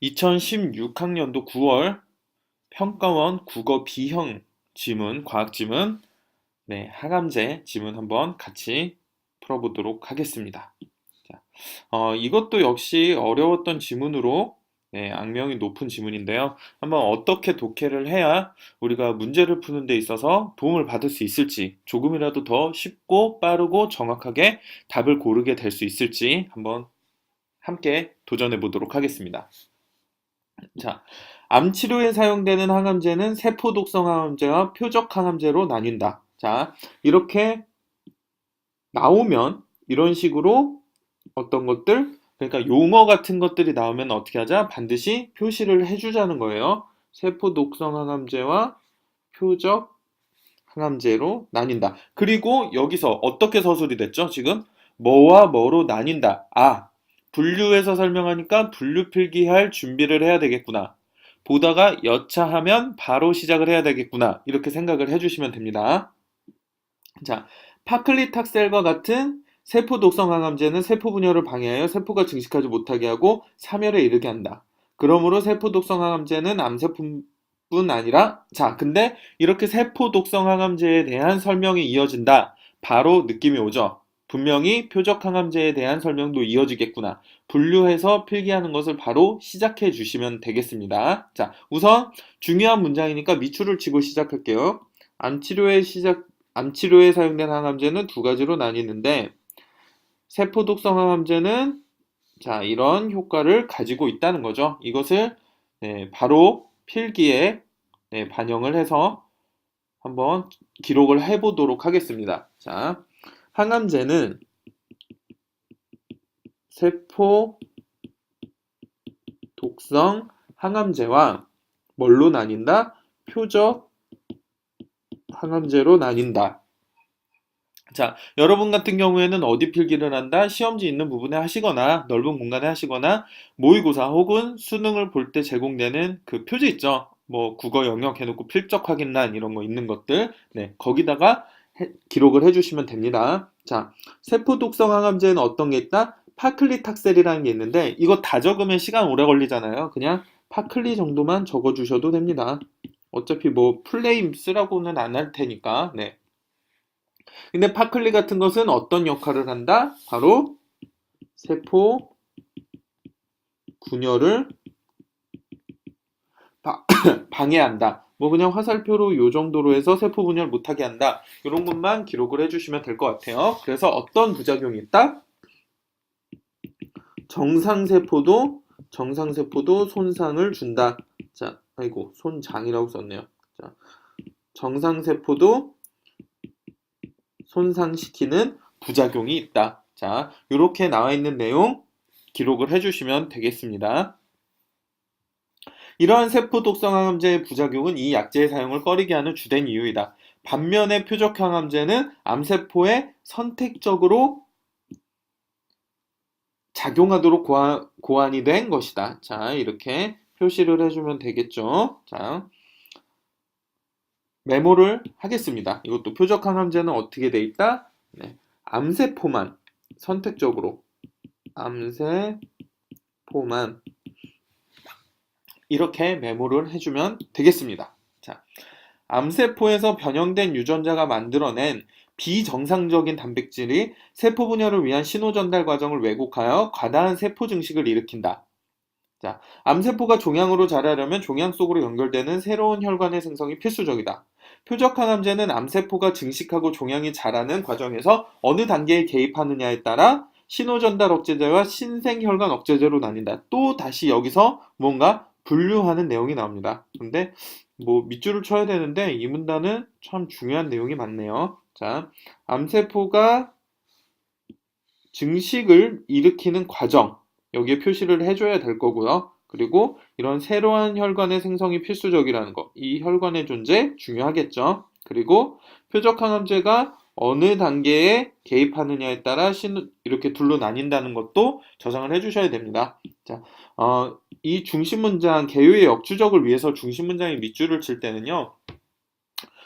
2016학년도 9월 평가원 국어 B형 지문, 과학 지문, 네, 하감제 지문 한번 같이 풀어보도록 하겠습니다. 자, 이것도 역시 어려웠던 지문으로 네, 악명이 높은 지문인데요. 한번 어떻게 독해를 해야 우리가 문제를 푸는 데 있어서 도움을 받을 수 있을지, 조금이라도 더 쉽고 빠르고 정확하게 답을 고르게 될 수 있을지 한번 함께 도전해 보도록 하겠습니다. 자, 암 치료에 사용되는 항암제는 세포 독성 항암제와 표적 항암제로 나뉜다. 자, 이렇게 나오면 이런 식으로 어떤 것들, 그러니까 용어 같은 것들이 나오면 어떻게 하자? 반드시 표시를 해주자는 거예요. 세포 독성 항암제와 표적 항암제로 나뉜다. 그리고 여기서 어떻게 서술이 됐죠? 지금 뭐와 뭐로 나뉜다. 아, 분류해서 설명하니까 분류 필기할 준비를 해야 되겠구나. 보다가 여차하면 바로 시작을 해야 되겠구나. 이렇게 생각을 해주시면 됩니다. 자, 파클리탁셀과 같은 세포 독성 항암제는 세포 분열을 방해하여 세포가 증식하지 못하게 하고 사멸에 이르게 한다. 그러므로 세포 독성 항암제는 암세포뿐 아니라 자, 근데 이렇게 세포 독성 항암제에 대한 설명이 이어진다. 바로 느낌이 오죠. 분명히 표적 항암제에 대한 설명도 이어지겠구나. 분류해서 필기하는 것을 바로 시작해 주시면 되겠습니다. 자, 우선 중요한 문장이니까 밑줄을 치고 시작할게요. 암 치료에 사용된 항암제는 두 가지로 나뉘는데 세포 독성 항암제는 자, 이런 효과를 가지고 있다는 거죠. 이것을 네, 바로 필기에 네, 반영을 해서 한번 기록을 해보도록 하겠습니다. 자, 항암제는 세포 독성 항암제와 뭘로 나뉜다? 표적 항암제로 나뉜다. 자, 여러분 같은 경우에는 어디 필기를 한다? 시험지 있는 부분에 하시거나 넓은 공간에 하시거나 모의고사 혹은 수능을 볼 때 제공되는 그 표지 있죠? 뭐 국어 영역 해놓고 필적 확인란 이런 거 있는 것들 네, 거기다가 기록을 해주시면 됩니다. 자, 세포 독성 항암제는 어떤 게 있다? 파클리탁셀이라는 게 있는데 이거 다 적으면 시간 오래 걸리잖아요. 그냥 파클리 정도만 적어주셔도 됩니다. 어차피 뭐 플레임 쓰라고는 안 할 테니까 네. 근데 파클리 같은 것은 어떤 역할을 한다? 바로 세포 분열을 방해한다. 뭐 그냥 화살표로 요 정도로 해서 세포 분열 못하게 한다. 이런 것만 기록을 해주시면 될 것 같아요. 그래서 어떤 부작용이 있다? 정상세포도 손상을 준다. 자, 아이고 손장이라고 썼네요. 자, 정상세포도 손상시키는 부작용이 있다. 자, 이렇게 나와 있는 내용 기록을 해주시면 되겠습니다. 이러한 세포 독성 항암제의 부작용은 이 약제의 사용을 꺼리게 하는 주된 이유이다. 반면에 표적 항암제는 암세포에 선택적으로 작용하도록 고안이 된 것이다. 자, 이렇게 표시를 해주면 되겠죠. 자, 메모를 하겠습니다. 이것도 표적 항암제는 어떻게 돼 있다? 네, 암세포만 선택적으로 암세포만 이렇게 메모를 해주면 되겠습니다. 자, 암세포에서 변형된 유전자가 만들어낸 비정상적인 단백질이 세포 분열을 위한 신호 전달 과정을 왜곡하여 과다한 세포 증식을 일으킨다. 자, 암세포가 종양으로 자라려면 종양 속으로 연결되는 새로운 혈관의 생성이 필수적이다. 표적 항암제는 암세포가 증식하고 종양이 자라는 과정에서 어느 단계에 개입하느냐에 따라 신호 전달 억제제와 신생혈관 억제제로 나뉜다. 또 다시 여기서 뭔가 분류하는 내용이 나옵니다. 근데 뭐 밑줄을 쳐야 되는데 이 문단은 참 중요한 내용이 많네요. 자, 암세포가 증식을 일으키는 과정 여기에 표시를 해줘야 될 거고요. 그리고 이런 새로운 혈관의 생성이 필수적이라는 거, 이 혈관의 존재 중요하겠죠. 그리고 표적 항암제가 어느 단계에 개입하느냐에 따라 이렇게 둘로 나뉜다는 것도 저장을 해주셔야 됩니다. 자, 이 중심 문장 개요의 역주적을 위해서 중심 문장에 밑줄을 칠 때는요.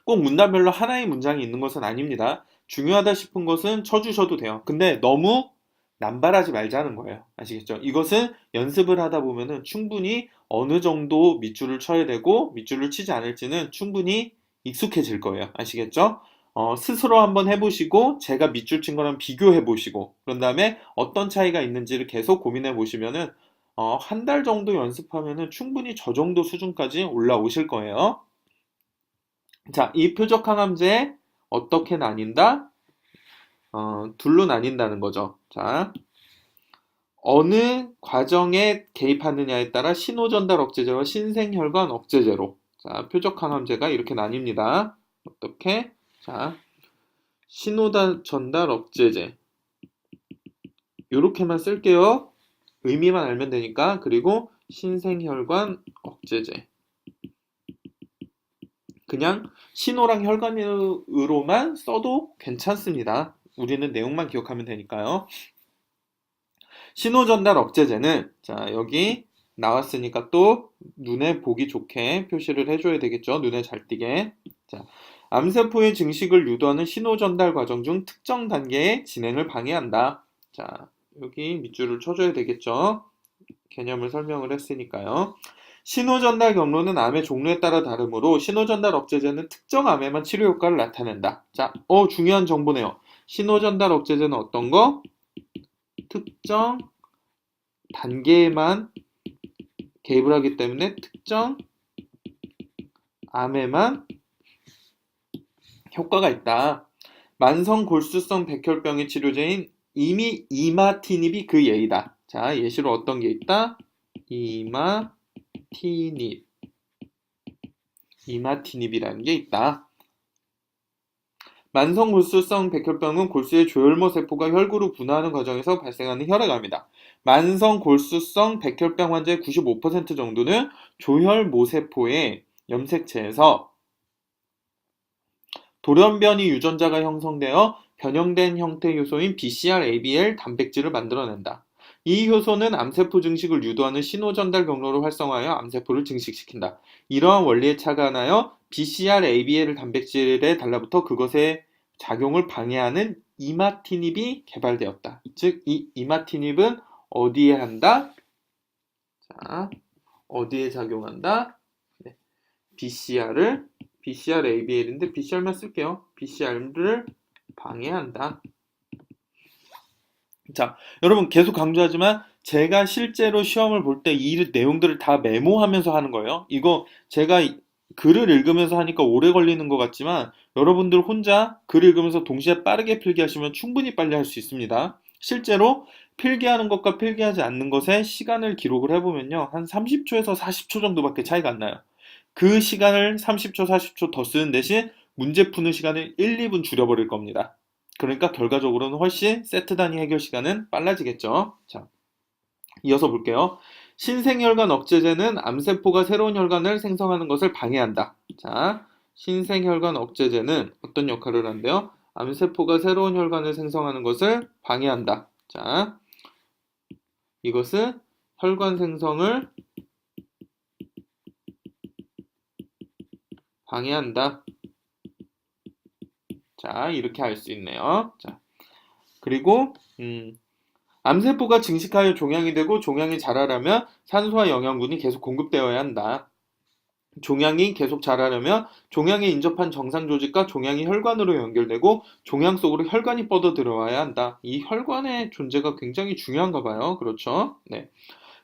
꼭 문단별로 하나의 문장이 있는 것은 아닙니다. 중요하다 싶은 것은 쳐주셔도 돼요. 근데 너무 남발하지 말자는 거예요. 아시겠죠? 이것은 연습을 하다 보면은 충분히 어느 정도 밑줄을 쳐야 되고 밑줄을 치지 않을지는 충분히 익숙해질 거예요. 아시겠죠? 스스로 한번 해보시고 제가 밑줄 친 거랑 비교해 보시고 그런 다음에 어떤 차이가 있는지를 계속 고민해 보시면은 한 달 정도 연습하면은 충분히 저 정도 수준까지 올라오실 거예요. 자, 이 표적 항암제 어떻게 나뉜다? 둘로 나뉜다는 거죠. 자, 어느 과정에 개입하느냐에 따라 신호전달 억제제와 신생혈관 억제제로. 자, 표적 항암제가 이렇게 나뉩니다. 어떻게? 자, 신호전달 억제제. 요렇게만 쓸게요. 의미만 알면 되니까. 그리고 신생혈관 억제제. 그냥 신호랑 혈관으로만 써도 괜찮습니다. 우리는 내용만 기억하면 되니까요. 신호전달 억제제는 자 여기 나왔으니까 또 눈에 보기 좋게 표시를 해줘야 되겠죠. 눈에 잘 띄게. 자, 암세포의 증식을 유도하는 신호전달 과정 중 특정 단계의 진행을 방해한다. 자, 여기 밑줄을 쳐줘야 되겠죠. 개념을 설명을 했으니까요. 신호전달 경로는 암의 종류에 따라 다르므로 신호전달 억제제는 특정 암에만 치료 효과를 나타낸다. 자, 중요한 정보네요. 신호전달 억제제는 어떤 거? 특정 단계에만 개입을 하기 때문에 특정 암에만 효과가 있다. 만성 골수성 백혈병의 치료제인 이마티닙이 그 예이다. 자, 예시로 어떤 게 있다? 이마티닙이라는 게 있다. 만성 골수성 백혈병은 골수의 조혈모 세포가 혈구로 분화하는 과정에서 발생하는 혈액암이다. 만성 골수성 백혈병 환자의 95% 정도는 조혈모세포의 염색체에서 돌연변이 유전자가 형성되어 변형된 형태 효소인 BCR-ABL 단백질을 만들어낸다. 이 효소는 암세포 증식을 유도하는 신호전달 경로를 활성화하여 암세포를 증식시킨다. 이러한 원리에 착안하여 BCR-ABL 단백질에 달라붙어 그것의 작용을 방해하는 이마티닙이 개발되었다. 즉, 이 이마티닙은 어디에 한다? 자, 어디에 작용한다? 네. BCR-ABL인데 BCR만 쓸게요. BCR을 방해한다. 자, 여러분 계속 강조하지만 제가 실제로 시험을 볼 때 이 내용들을 다 메모하면서 하는 거예요. 이거 제가 글을 읽으면서 하니까 오래 걸리는 것 같지만 여러분들 혼자 글 읽으면서 동시에 빠르게 필기하시면 충분히 빨리 할 수 있습니다. 실제로 필기하는 것과 필기하지 않는 것의 시간을 기록을 해보면요. 한 30초에서 40초 정도밖에 차이가 안 나요. 그 시간을 30초, 40초 더 쓰는 대신 문제 푸는 시간을 1, 2분 줄여버릴 겁니다. 그러니까 결과적으로는 훨씬 세트 단위 해결 시간은 빨라지겠죠. 자, 이어서 볼게요. 신생혈관 억제제는 암세포가 새로운 혈관을 생성하는 것을 방해한다. 자, 신생혈관 억제제는 어떤 역할을 한대요? 암세포가 새로운 혈관을 생성하는 것을 방해한다. 자, 이것은 혈관 생성을 방해한다. 자, 이렇게 할 수 있네요. 자, 그리고 암세포가 증식하여 종양이 되고 종양이 자라려면 산소와 영양분이 계속 공급되어야 한다. 종양이 계속 자라려면 종양에 인접한 정상 조직과 종양이 혈관으로 연결되고 종양 속으로 혈관이 뻗어 들어와야 한다. 이 혈관의 존재가 굉장히 중요한가 봐요. 그렇죠? 네.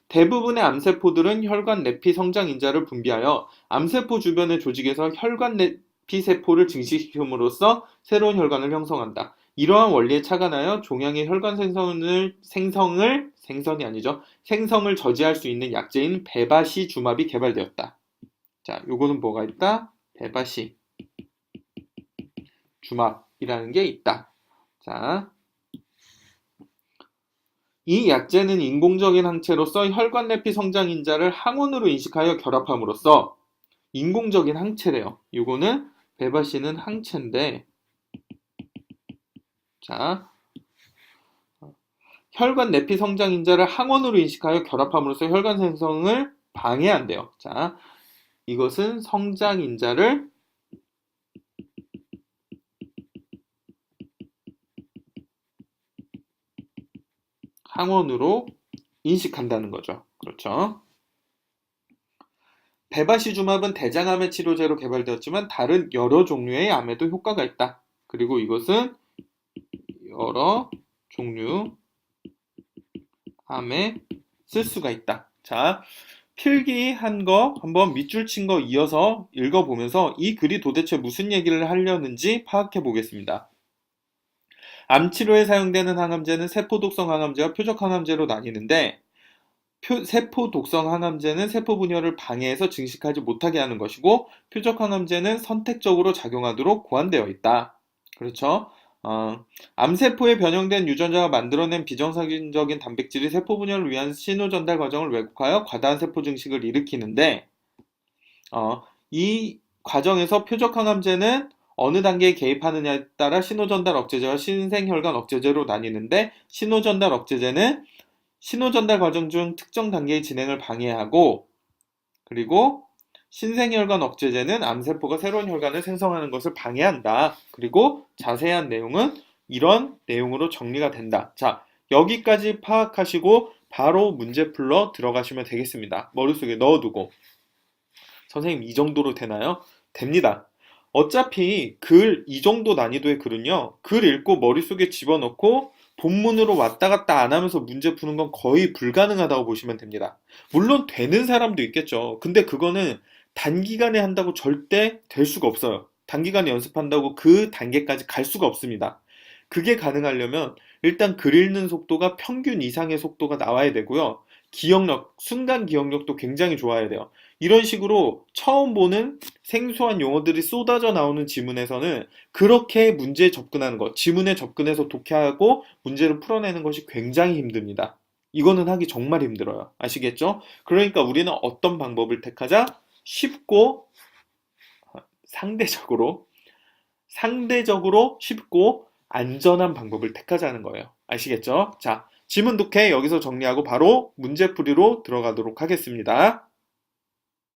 대부분의 암세포들은 혈관 내피 성장 인자를 분비하여 암세포 주변의 조직에서 혈관 내피 세포를 증식시킴으로써 새로운 혈관을 형성한다. 이러한 원리에 착안하여 종양의 혈관 생성을 저지할 수 있는 약제인 베바시 주맙이 개발되었다. 자, 요거는 뭐가 있다? 베바시 주맙이라는 게 있다. 자, 이 약제는 인공적인 항체로서 혈관 내피 성장 인자를 항원으로 인식하여 결합함으로써 인공적인 항체래요. 요거는 베바시는 항체인데, 자, 혈관 내피 성장 인자를 항원으로 인식하여 결합함으로써 혈관 생성을 방해한대요. 자, 이것은 성장 인자를 항원으로 인식한다는 거죠. 그렇죠. 베바시주맙은 대장암의 치료제로 개발되었지만 다른 여러 종류의 암에도 효과가 있다. 그리고 이것은 여러 종류 암에 쓸 수가 있다. 자, 필기한 거 한번 밑줄 친 거 이어서 읽어보면서 이 글이 도대체 무슨 얘기를 하려는지 파악해 보겠습니다. 암치료에 사용되는 항암제는 세포독성 항암제와 표적 항암제로 나뉘는데 세포독성 항암제는 세포 분열을 방해해서 증식하지 못하게 하는 것이고 표적 항암제는 선택적으로 작용하도록 고안되어 있다. 그렇죠? 암세포에 변형된 유전자가 만들어낸 비정상적인 단백질이 세포 분열을 위한 신호 전달 과정을 왜곡하여 과다한 세포 증식을 일으키는데 이 과정에서 표적 항암제는 어느 단계에 개입하느냐에 따라 신호전달 억제제와 신생혈관 억제제로 나뉘는데 신호전달 억제제는 신호전달 과정 중 특정 단계의 진행을 방해하고 그리고 신생혈관 억제제는 암세포가 새로운 혈관을 생성하는 것을 방해한다. 그리고 자세한 내용은 이런 내용으로 정리가 된다. 자, 여기까지 파악하시고 바로 문제 풀러 들어가시면 되겠습니다. 머릿속에 넣어두고 선생님 이 정도로 되나요? 됩니다. 어차피 글 이 정도 난이도의 글은요. 글 읽고 머릿속에 집어넣고 본문으로 왔다 갔다 안 하면서 문제 푸는 건 거의 불가능하다고 보시면 됩니다. 물론 되는 사람도 있겠죠. 근데 그거는 단기간에 한다고 절대 될 수가 없어요. 단기간에 연습한다고 그 단계까지 갈 수가 없습니다. 그게 가능하려면 일단 글 읽는 속도가 평균 이상의 속도가 나와야 되고요. 기억력, 순간 기억력도 굉장히 좋아야 돼요. 이런 식으로 처음 보는 생소한 용어들이 쏟아져 나오는 지문에서는 그렇게 문제에 접근하는 것, 지문에 접근해서 독해하고 문제를 풀어내는 것이 굉장히 힘듭니다. 이거는 하기 정말 힘들어요. 아시겠죠? 그러니까 우리는 어떤 방법을 택하자? 쉽고 상대적으로 쉽고 안전한 방법을 택하자는 거예요. 아시겠죠? 자, 지문 독해 여기서 정리하고 바로 문제풀이로 들어가도록 하겠습니다.